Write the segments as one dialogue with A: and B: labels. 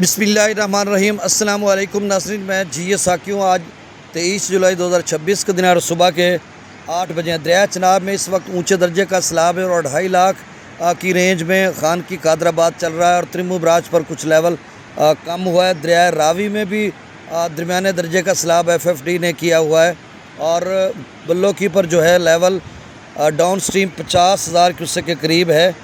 A: बिस्मिल्लाहिर्रहमानिर्रहीम। अस्सलाम वालेकुम नाज़रीन, मैं जी साकी हूँ। आज 23 जुलाई 2026 के दिन और सुबह के 8 बजे दरिया चनाब में इस वक्त ऊंचे दर्जे का सैलाब है और 2.5 लाख की रेंज में खान की कादराबाद चल रहा है और त्रिमू बराज पर कुछ लेवल कम हुआ है। दरिया रावी में भी दरमियाने दर्जे का सैलाब FFD ने किया हुआ है और बल्लो की पर जो है लेवल डाउन स्ट्रीम 50,000 क्यूसेक के करीब है।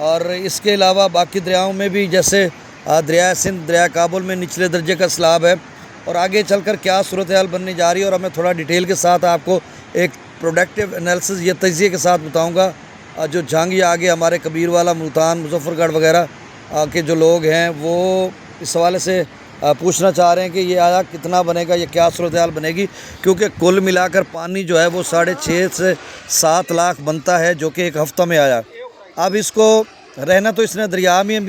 A: और इसके अलावा बाकी दरियाओं में भी जैसे दरिया सिंध, दरिया काबुल में निचले दर्जे का सैलाब है और आगे चलकर क्या सूरत हाल बनने जा रही है और मैं थोड़ा डिटेल के साथ आपको एक प्रोडक्टिव एनालिसिस या तजिए के साथ बताऊंगा। जो जंग या आगे हमारे कबीरवाला, मुल्तान, मुजफ्फरगढ़ वगैरह के जो लोग हैं वो इस हवाले से पूछना चाह रहे हैं कि ये आया कितना बनेगा, ये क्या सूरत हाल बनेगी, क्योंकि कुल मिलाकर पानी जो है वो 6.5 से 7 लाख बनता है जो कि एक हफ़्ता में आया। अब इसको रहना तो इसने दरिया में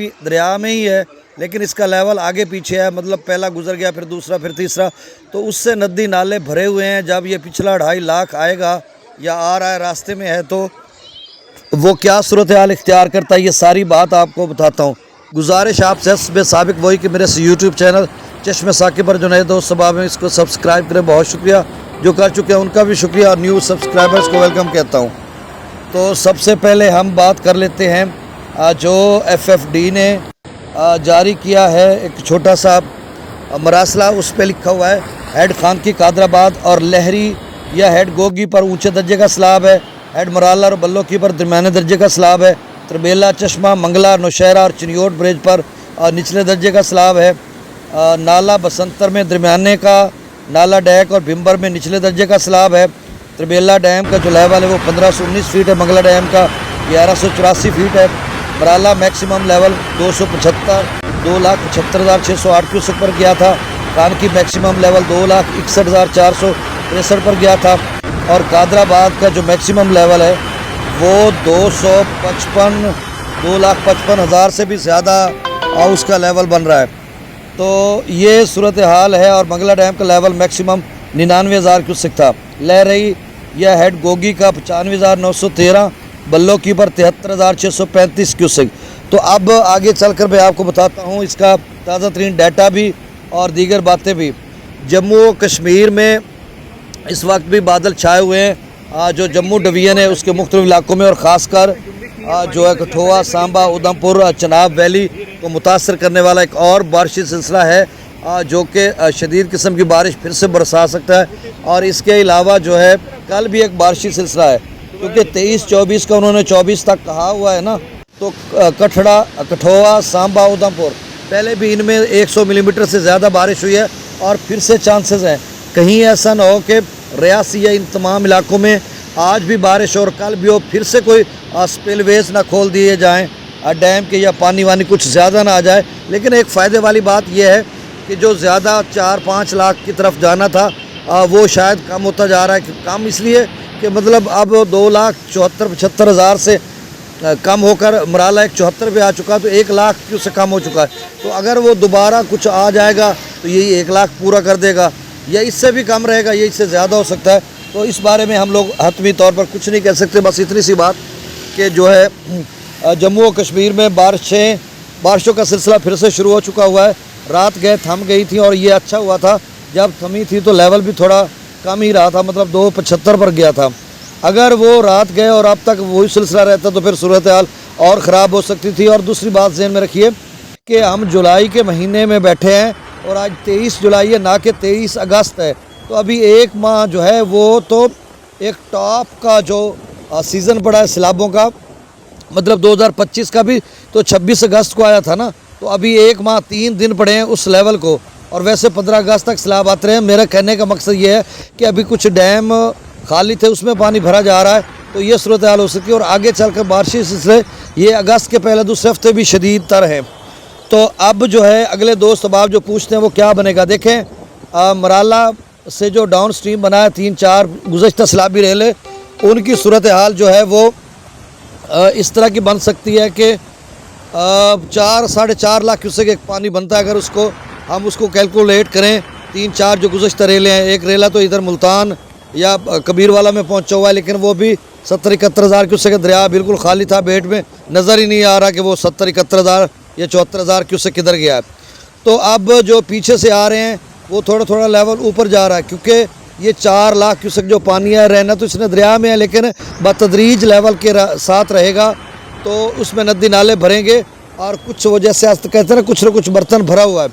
A: ही है, लेकिन इसका लेवल आगे पीछे है, मतलब पहला गुजर गया फिर दूसरा फिर तीसरा, तो उससे नदी नाले भरे हुए हैं। जब ये पिछला 2.5 लाख आएगा या आ रहा है, रास्ते में है, तो वो क्या सूरत हाल इख्तियार करता है, ये सारी बात आपको बताता हूँ। गुजारिश आपसे हस्बे साबिक वही कि मेरे यूट्यूब चैनल चश्मे साकी पर जो नए दोस्त सब हैं इसको सब्सक्राइब करें। बहुत शुक्रिया, जो कर चुके हैं उनका भी शुक्रिया और न्यू सब्सक्राइबर्स को वेलकम कहता हूँ। तो सबसे पहले हम बात कर लेते हैं जो FFD ने जारी किया है एक छोटा सा मरासला। उस पर लिखा हुआ है हेड खान की कादराबाद और लहरी या हेड गोगी पर ऊंचे दर्जे का सैलाब है, हेड मराला और बल्लो की पर दरमियाने दर्जे का सैलाब है, तरबेला, चश्मा, मंगला, नौशहरा और चिनियोट ब्रिज पर निचले दर्जे का सैलाब है, नाला बसंतर में दरमियाने का, नाला डैक और भिम्बर में निचले दर्जे का सैलाब है, तरबेला डैम का जो लेवल है वो 1519 फीट है, मंगला डैम का 1184 फीट है, मराला मैक्सिमम लेवल 2,75,608 क्यूसेक पर गया था, खान की मैक्सिमम लेवल 2,61,463 पर गया था और कादराबाद का जो मैक्सिमम लेवल है वो 2,55,000 से भी ज़्यादा उसका लेवल बन रहा है। तो ये सूरत हाल है और मंगला डैम का लेवल मैक्सिमम 99,000 क्यूसेक था। लह रही यह हेड गोगी का 95,913, बल्लो की पर 73,635 क्यूसेक। तो अब आगे चलकर मैं आपको बताता हूँ इसका ताज़ा तरीन डाटा भी और दीगर बातें भी। जम्मू कश्मीर में इस वक्त भी बादल छाए हुए हैं। जो जम्मू डिवीज़न है उसके मुख्तलिफ इलाकों में और ख़ासकर जो है कठुआ, सांबा, उधमपुर, चनाब वैली को मुतासर करने वाला एक और बारिशी सिलसिला है जो कि शदीद किस्म की बारिश फिर से बरसा सकता है। और इसके अलावा जो है कल भी एक बारिशी सिलसिला है, क्योंकि 23-24 का उन्होंने 24 तक कहा हुआ है ना। तो कठुआ, सांबा, उधमपुर पहले भी इनमें 100 मिलीमीटर से ज़्यादा बारिश हुई है और फिर से चांसेस हैं कहीं ऐसा ना हो कि रियासी या इन तमाम इलाकों में आज भी बारिश और कल भी हो, फिर से कोई स्पिलवेज ना खोल दिए जाएं डैम के या पानी वानी कुछ ज़्यादा ना आ जाए। लेकिन एक फ़ायदे वाली बात यह है कि जो ज़्यादा 4-5 लाख की तरफ जाना था वो शायद कम होता जा रहा है। कम इसलिए कि मतलब अब 2,74,75,000 से कम होकर मराला 174 पे आ चुका, तो 1 लाख क्यों से कम हो चुका है। तो अगर वो दोबारा कुछ आ जाएगा तो यही 1 लाख पूरा कर देगा या इससे भी कम रहेगा, ये इससे ज़्यादा हो सकता है। तो इस बारे में हम लोग हतमी तौर पर कुछ नहीं कह सकते। बस इतनी सी बात कि जो है जम्मू और कश्मीर में बारिशों का सिलसिला फिर से शुरू हो चुका हुआ है। रात गए थम गई थी और ये अच्छा हुआ था, जब थमी थी तो लेवल भी थोड़ा कम ही रहा था, मतलब 2,75 पर गया था। अगर वो रात गए और अब तक वही सिलसिला रहता तो फिर सूरत हाल और ख़राब हो सकती थी। और दूसरी बात ज़हन में रखिए कि हम जुलाई के महीने में बैठे हैं और आज 23 जुलाई है, ना कि 23 अगस्त है। तो अभी एक माह जो है वो तो एक टॉप का जो सीज़न पड़ा है सैलाबों का, मतलब 2025 का भी तो 26 अगस्त को आया था ना। तो अभी एक माह 3 दिन पड़े हैं उस लेवल को, और वैसे 15 अगस्त तक सैलाब आते रहे। मेरा कहने का मकसद ये है कि अभी कुछ डैम खाली थे, उसमें पानी भरा जा रहा है, तो ये सूरत हाल हो सकती है। और आगे चलकर बारिशी सिलसिले ये अगस्त के पहले दूसरे हफ्ते भी शदीद तर हैं। तो अब जो है अगले दोस्त अब जो पूछते हैं वो क्या बनेगा। देखें मराला से जो डाउन स्ट्रीम बना है 3-4 गुज़श्ता सैलाबी रेले, उनकी सूरत हाल जो है वो इस तरह की बन सकती है कि 4-4.5 लाख क्यूसेक एक पानी बनता है। अगर हम उसको कैलकुलेट करें, 3-4 जो गुज़श्ता रेले हैं, एक रेला तो इधर मुल्तान या कबीरवाला में पहुंचा हुआ है, लेकिन वो भी 70-71 क्यूसेक दरिया बिल्कुल खाली था, बेट में नज़र ही नहीं आ रहा कि वो 70-71 या 74,000 क्यूसेक किधर गया है। तो अब जो पीछे से आ रहे हैं वो थोड़ा थोड़ा लेवल ऊपर जा रहा है, क्योंकि ये 4 लाख क्यूसेक जो पानी है, रहना तो इसने दरिया में है लेकिन बतदरीज लेवल के साथ रहेगा। तो उसमें नदी नाले भरेंगे और कुछ वो जैसे आज कहते हैं ना कुछ बर्तन भरा हुआ है।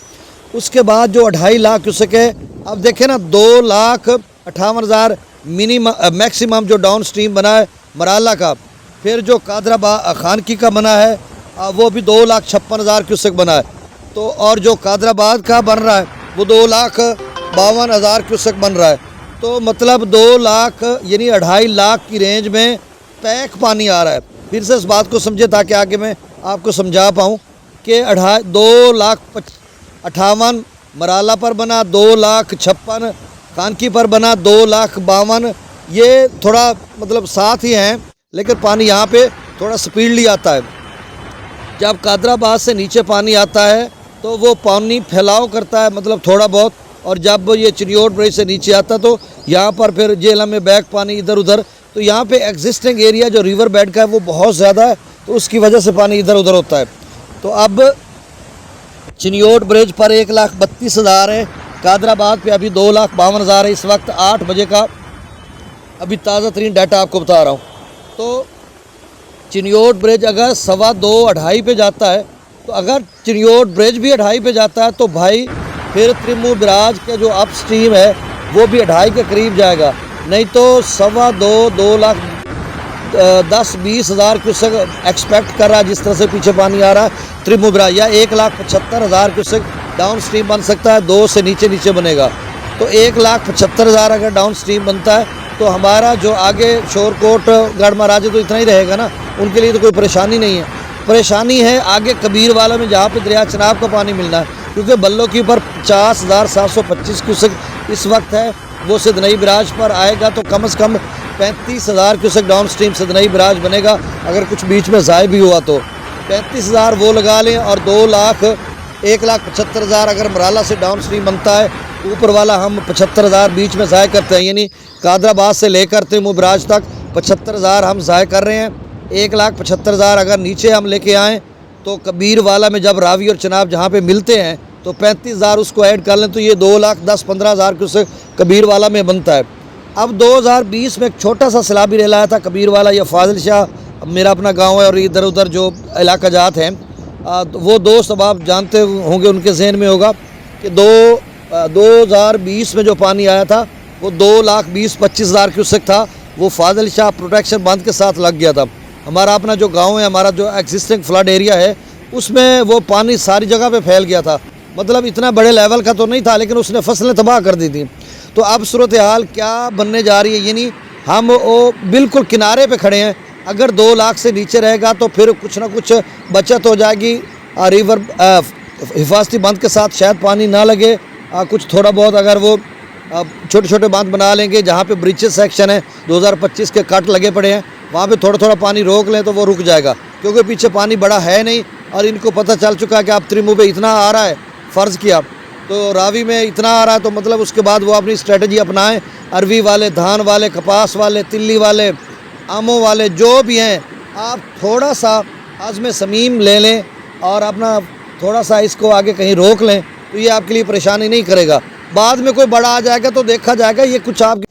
A: उसके बाद जो 2.5 लाख क्यूसेक है, अब देखें ना 2,58,000 मैक्सिमम जो डाउन स्ट्रीम बना है मराला का। फिर जो कादराबाद खानकी का बना है वो भी 2,56,000 क्यूसेक बना है। तो और जो कादराबाद का बन रहा है वो 2,52,000 क्यूसेक बन रहा है। तो मतलब 2 लाख यानी 2.5 लाख की रेंज में पैक पानी आ रहा है। फिर से इस बात को समझे ताकि आगे मैं आपको समझा पाऊँ कि 2,58,000 मराला पर बना, 2,56,000 खानकी पर बना, 2,52,000 ये थोड़ा मतलब साथ ही हैं, लेकिन पानी यहाँ पे थोड़ा स्पीडली आता है। जब कादराबाद से नीचे पानी आता है तो वो पानी फैलाव करता है मतलब थोड़ा बहुत, और जब ये चिनियोट ब्रिज से नीचे आता है तो यहाँ पर फिर जेलम में बैक पानी इधर उधर, तो यहाँ पे एग्जिस्टिंग एरिया जो रिवर बेड का है वो बहुत ज़्यादा है, तो उसकी वजह से पानी इधर उधर होता है। तो अब चिनियोट ब्रिज पर 1,32,000 है, कादराबाद पे अभी 2,52,000 है। इस वक्त 8 बजे का अभी ताज़ा तरीन डाटा आपको बता रहा हूँ। तो चिनियोट ब्रिज अगर 2.25 पे जाता है, तो अगर चिनियोट ब्रिज भी 2.5 पे जाता है तो भाई फिर त्रिमू बराज के जो अप स्ट्रीम है वो भी 2.5 के करीब जाएगा। नहीं तो 2,20,000 क्यूसेक एक्सपेक्ट कर रहा है, जिस तरह से पीछे पानी आ रहा है त्रिमू बराज, या 1,75,000 क्यूसेक डाउन स्ट्रीम बन सकता है, 2 से नीचे नीचे तो 1,75,000 अगर डाउन स्ट्रीम बनता है तो हमारा जो आगे शोरकोट गढ़ महाराज तो इतना ही रहेगा ना, उनके लिए तो कोई परेशानी नहीं है। परेशानी है आगे कबीरवाला में जहाँ पे दरिया चनाब का पानी मिलना है, क्योंकि बल्लो के ऊपर 50,725 क्यूसेक इस वक्त है, वो सिदनई बराज पर आएगा तो कम से कम 35,000 क्यूसेक डाउन स्ट्रीम सिदनई बराज बनेगा। अगर कुछ बीच में ज़ाय भी हुआ तो 35,000 वो लगा लें, और 1,75,000 अगर मराला से डाउन स्ट्रीम बनता है, ऊपर वाला हम 75,000 बीच में ज़ाय करते हैं, यानी कादराबाद से लेकर तिमू बराज तक 75,000 हम ज़ाय कर रहे हैं। 1,75,000 अगर नीचे हम लेके आएँ तो कबीरवाला में जब रावी और चनाब जहाँ पे मिलते हैं तो 35,000 उसको ऐड कर लें तो ये 2,10,15,000 के उससे कबीरवाला में बनता है। अब 2020 में एक छोटा सा सैलाबी रेल आया था कबीरवाला या फाजिल शाह, मेरा अपना गांव है और इधर उधर जो इलाका जात हैं वो दोस्त अब आप जानते होंगे, उनके जहन में होगा कि 2020 में जो पानी आया था वो 2,20,25,000 क्यूसेक था, वो फाजिल शाह प्रोटेक्शन बांध के साथ लग गया था। हमारा अपना जो गांव है, हमारा जो एग्जिस्टिंग फ्लड एरिया है, उसमें वो पानी सारी जगह पे फैल गया था। मतलब इतना बड़े लेवल का तो नहीं था, लेकिन उसने फसलें तबाह कर दी थी। तो अब सूरत हाल क्या बनने जा रही है, यानी हम वो बिल्कुल किनारे पे खड़े हैं। अगर 2 लाख से नीचे रहेगा तो फिर कुछ ना कुछ बचत हो जाएगी, रिवर हिफाजती बांध के साथ शायद पानी ना लगे, कुछ थोड़ा बहुत अगर वो छोटे छोटे बांध बना लेंगे जहाँ पे ब्रीचेस सेक्शन है 2025 के कट लगे पड़े हैं, वहाँ पे थोड़ा थोड़ा पानी रोक लें तो वो रुक जाएगा, क्योंकि पीछे पानी बड़ा है नहीं और इनको पता चल चुका है कि अब त्रिमू पे इतना आ रहा है, फ़र्ज़ किया तो रावी में इतना आ रहा है, तो मतलब उसके बाद वो अपनी स्ट्रेटजी अपनाएं। अरवी वाले, धान वाले, कपास वाले, तिल्ली वाले, आमों वाले जो भी हैं, आप थोड़ा सा आज़म समीम ले लें और अपना थोड़ा सा इसको आगे कहीं रोक लें तो ये आपके लिए परेशानी नहीं करेगा। बाद में कोई बड़ा आ जाएगा तो देखा जाएगा। ये कुछ आप,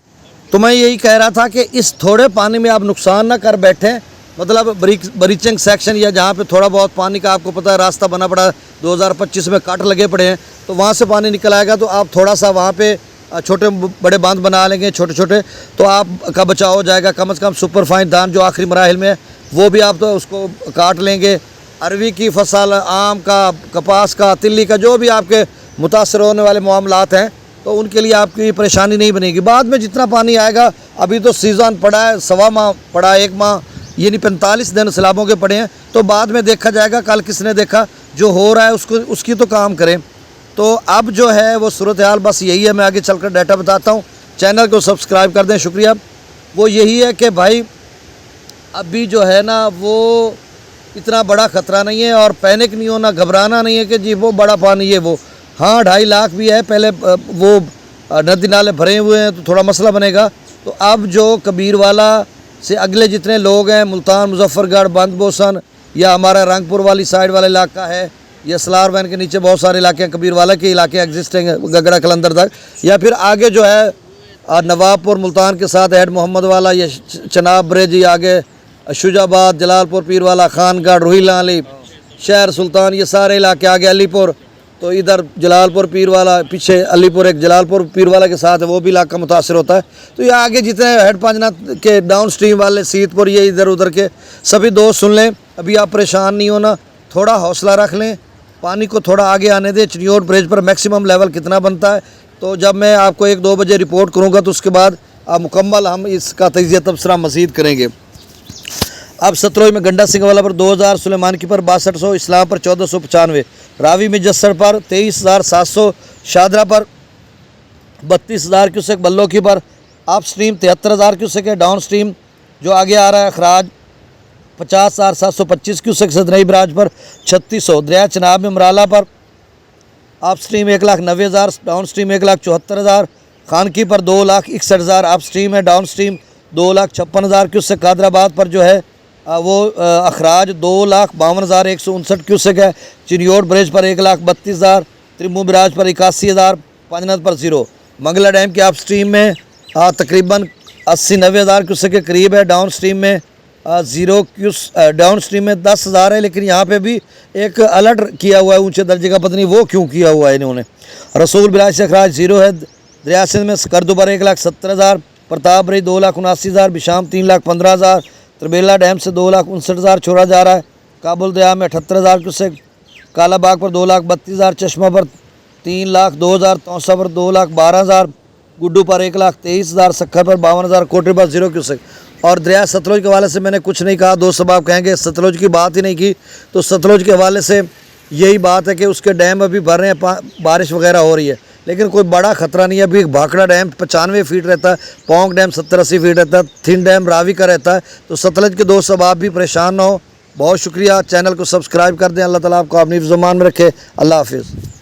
A: तो मैं यही कह रहा था कि इस थोड़े पानी में आप नुकसान ना कर बैठें, मतलब ब्रीचिंग सेक्शन या जहाँ पे थोड़ा बहुत पानी का आपको पता है रास्ता बना पड़ा है, 2025 में कट लगे पड़े हैं, तो वहाँ से पानी निकल आएगा, तो आप थोड़ा सा वहाँ पे छोटे बड़े बांध बना लेंगे छोटे छोटे, तो आपका बचाव हो जाएगा। कम से कम सुपर फाइन धान जो आखिरी मराहिल में है वो भी आप तो उसको काट लेंगे। अरवी की फसल, आम का, कपास का, तिल्ली का, जो भी आपके मुतासर होने वाले मामलात हैं, तो उनके लिए आपकी परेशानी नहीं बनेगी। बाद में जितना पानी आएगा, अभी तो सीज़न पड़ा है, 1.25 माह पड़ा है, 1 माह यानी 45 दिन सैलाबों के पड़े हैं, तो बाद में देखा जाएगा। कल किसने देखा, जो हो रहा है उसकी तो काम करें। तो अब जो है वो सूरत हाल बस यही है। मैं आगे चलकर डाटा बताता हूँ, चैनल को सब्सक्राइब कर दें, शुक्रिया। वो यही है कि भाई अभी जो है ना वो इतना बड़ा ख़तरा नहीं है और पैनिक नहीं होना, घबराना नहीं है कि जी वो बड़ा पानी है वो। हाँ 2.5 लाख भी है, पहले वो नदी नाले भरे हुए हैं तो थोड़ा मसला बनेगा। तो अब जो कबीरवाला से अगले जितने लोग हैं, मुल्तान, मुजफ्फरगढ़, बंद बोसन या हमारा रंगपुर वाली साइड वाला इलाका है, ये सलार वैन के नीचे बहुत सारे इलाके हैं, कबीरवाला के इलाके एग्जिस्टिंग है गगड़ा कलंदर तक, या फिर आगे जो है नवाबपुर मुल्तान के साथ हेड मोहम्मद वाला, ये चनाब ब्रिज, ये आगे शुजाबाद, जलालपुर पीरवाला, खानगढ़, रोहिला अली, शहर सुल्तान, ये सारे इलाके आगे अलीपुर, तो इधर जलालपुर पीरवाला, पीछे अलीपुर एक जलालपुर पीरवाला के साथ है, वो भी इलाका मुतासर होता है। तो ये आगे जितने हेड पांचनाथ के डाउन स्ट्रीम वाले सीतपुर, ये इधर उधर के सभी दोस्त सुन लें, अभी आप परेशान नहीं होना, थोड़ा हौसला रख लें, पानी को थोड़ा आगे आने दें। चिनियोट ब्रिज पर मैक्सिमम लेवल कितना बनता है, तो जब मैं आपको 1-2 बजे रिपोर्ट करूँगा तो उसके बाद मुकम्मल हम इसका तजिया तबसरा मज़ीद करेंगे। अब सतलुज में गंडा सिंह वाला पर 2000, सुलेमानकी पर 6200, इस्लाम पर 1495, रावी में जस्सर पर 23700, शादरा पर 32000 क्यूसेक, बल्लोकी पर अप स्ट्रीम 73000 क्यूसेक है, डाउन स्ट्रीम जो आगे आ रहा है अखराज 50725 क्यूसेक, सदनई बराज पर 3600, दरिया चनाब में मराला पर up stream 1,90,000, down stream 1,74,000, Khanki पर 2,61,000 अप स्ट्रीम है, डाउन स्ट्रीम 2,56,000 क्यूसेक, कादराबाद पर जो है वो अखराज 2,52,159 क्यूसेक है, चिनियोट ब्रिज पर 1,32,000, त्रिम्बू बराज पर 81,000, पांचनाथ पर 0, मंगला डैम के अप स्ट्रीम में तकरीबन 80-90,000 क्यूसेक के करीब है, डाउन स्ट्रीम में 0 डाउन स्ट्रीम में 10,000 है, लेकिन यहाँ पे भी एक अलर्ट किया हुआ है ऊंचे दर्जे का, पता नहीं वो क्यों किया हुआ है इन्होंने। रसूल बराज से अखराज 0 है, दरिया सिंध में स्कर्दू पर 1,70,000, प्रताप ब्रिज 2,79,000, बिशाम 3,15,000, त्रिबेला डैम से 2,59,000 छोड़ा जा रहा है, काबुल दरिया में 78,000 क्यूसेक, कालाबाग पर 2,32,000, चश्मा पर 3,02,000, तौसा पर 2,12,000, गुड्डू पर 1,23,000, सक्खर पर 52,000, कोटरी पर 0 क्यूसेक। और दरिया सतलुज के हवाले से मैंने कुछ नहीं कहा, दोस्त सब आप कहेंगे सतलुज की बात ही नहीं की, तो सतलुज के हवाले से यही बात है कि उसके डैम अभी भर रहे हैं, बारिश वगैरह हो रही है, लेकिन कोई बड़ा ख़तरा नहीं है। अभी भाखड़ा डैम 95 फीट रहता है, पोंग डैम 70-80 फीट रहता है, थिन डैम रावी का रहता है। तो सतलुज के दोस्त सब आप भी परेशान ना हो। बहुत शुक्रिया, चैनल को सब्सक्राइब कर दें। अल्लाह ताला आपको अपनी ज़ुबान में रखे। अल्लाह हाफिज़।